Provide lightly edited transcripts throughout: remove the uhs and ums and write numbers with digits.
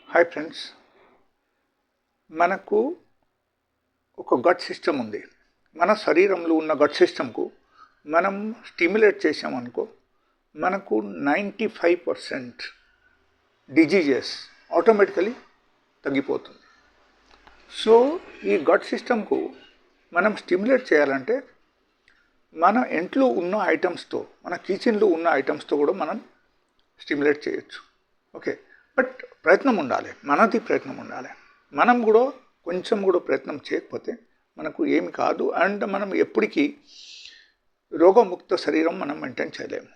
Hi friends, మనకు ఒక gut system ఉంది. మన శరీరంలో ఉన్న గట్ సిస్టమ్కు మనం స్టిమ్యులేట్ చేసామనుకో, మనకు 95% డిజీజెస్ ఆటోమేటికలీ తగ్గిపోతుంది. సో ఈ గట్ సిస్టమ్కు మనం స్టిమ్యులేట్ చేయాలంటే మన ఇంట్లో ఉన్న ఐటమ్స్తో, మన కిచెన్లో ఉన్న ఐటమ్స్తో కూడా మనం స్టిమ్యులేట్ చేయొచ్చు. ఓకే, బట్ ప్రయత్నం ఉండాలి, మనది ప్రయత్నం ఉండాలి. మనం కూడా కొంచెం కూడా ప్రయత్నం చేయకపోతే మనకు ఏమి కాదు. అండ్ మనం ఎప్పటికీ రోగముక్త శరీరం మనం మెయింటైన్ చేయలేము.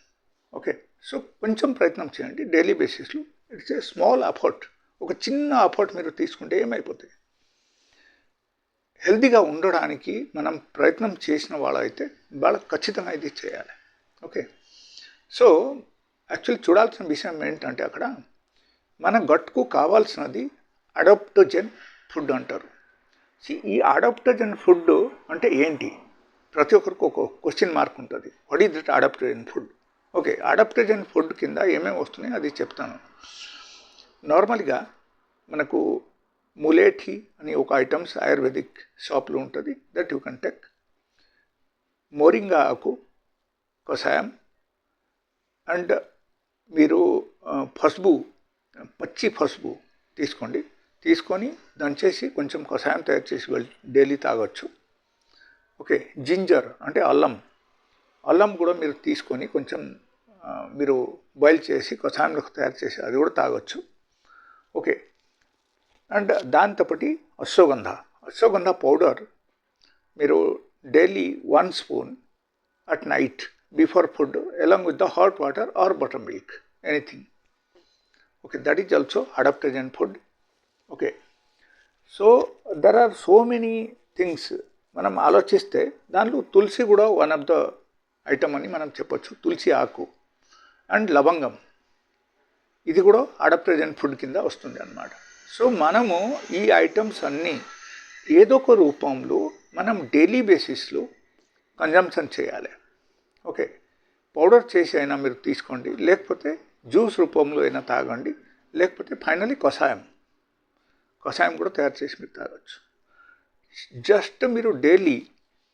ఓకే, సో కొంచెం ప్రయత్నం చేయండి డైలీ బేసిస్లో. It's a small effort. ఒక చిన్న ఎఫర్ట్ మీరు తీసుకుంటే ఏమైపోతుంది. హెల్తీగా ఉండడానికి మనం ప్రయత్నం చేసిన వాళ్ళైతే వాళ్ళకి ఖచ్చితంగా ఇది చేయాలి. ఓకే, సో యాక్చువల్లీ చూడాల్సిన విషయం ఏంటంటే, అక్కడ మన గట్కు కావాల్సినది అడాప్టోజన్ ఫుడ్ అంటారు. ఈ అడాప్టోజన్ ఫుడ్ అంటే ఏంటి? ప్రతి ఒక్కరికి ఒక క్వశ్చన్ మార్క్ ఉంటుంది. What is that adaptogen food? Okay, adaptogen food కింద ఏమేమి వస్తున్నాయి అది చెప్తాను. నార్మల్గా మనకు ములేఠి అని ఒక ఐటమ్స్ ఆయుర్వేదిక్ షాప్లో ఉంటుంది. That you can take. Moringa ఆకు కషాయం, అండ్ మీరు పసుపు, పచ్చి పసుపు తీసుకొని దంచేసి కొంచెం కషాయం తయారు చేసి డైలీ తాగొచ్చు. ఓకే, జింజర్ అంటే అల్లం కూడా మీరు తీసుకొని కొంచెం మీరు బాయిల్ చేసి కషాయంలో తయారు చేసి అది కూడా తాగొచ్చు. ఓకే, అండ్ దాంతోపాటి అశ్వగంధ పౌడర్ మీరు daily 1 spoon at night before food along with the hot water or buttermilk, anything. Okay, that is also adaptogen food. Okay, so there are so many things. మనం ఆలోచిస్తే దాంట్లో తులసి కూడా వన్ ఆఫ్ ద ఐటమ్ అని మనం చెప్పొచ్చు. తులసి ఆకు and లవంగం, ఇది కూడా అడాప్టోజన్ ఫుడ్ కింద వస్తుంది అన్నమాట. సో మనము ఈ ఐటమ్స్ అన్నీ ఏదో ఒక రూపంలో మనం డైలీ బేసిస్లో కన్జంప్షన్ చేయాలి. ఓకే, పౌడర్ చేసి అయినా మీరు తీసుకోండి, లేకపోతే జ్యూస్ రూపంలో అయినా తాగండి, లేకపోతే ఫైనలీ కషాయం కూడా తయారు చేసి మీరు తాగొచ్చు. జస్ట్ మీరు డైలీ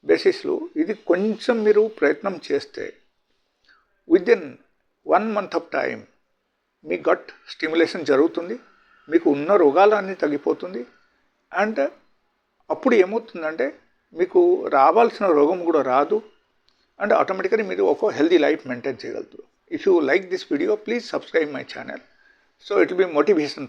బేసిస్లో ఇది కొంచెం మీరు ప్రయత్నం చేస్తే విదిన్ 1 month ఆఫ్ టైం మీ గట్ స్టిమ్యులేషన్ జరుగుతుంది. మీకు ఉన్న రోగాలన్నీ తగ్గిపోతుంది. అండ్ అప్పుడు ఏమవుతుందంటే మీకు రావాల్సిన రోగం కూడా రాదు. అండ్ ఆటోమేటికలీ మీరు ఒక హెల్దీ లైఫ్ మెయింటైన్ చేయగలుగుతారు. If you like this video, please subscribe my channel. So it will be motivation.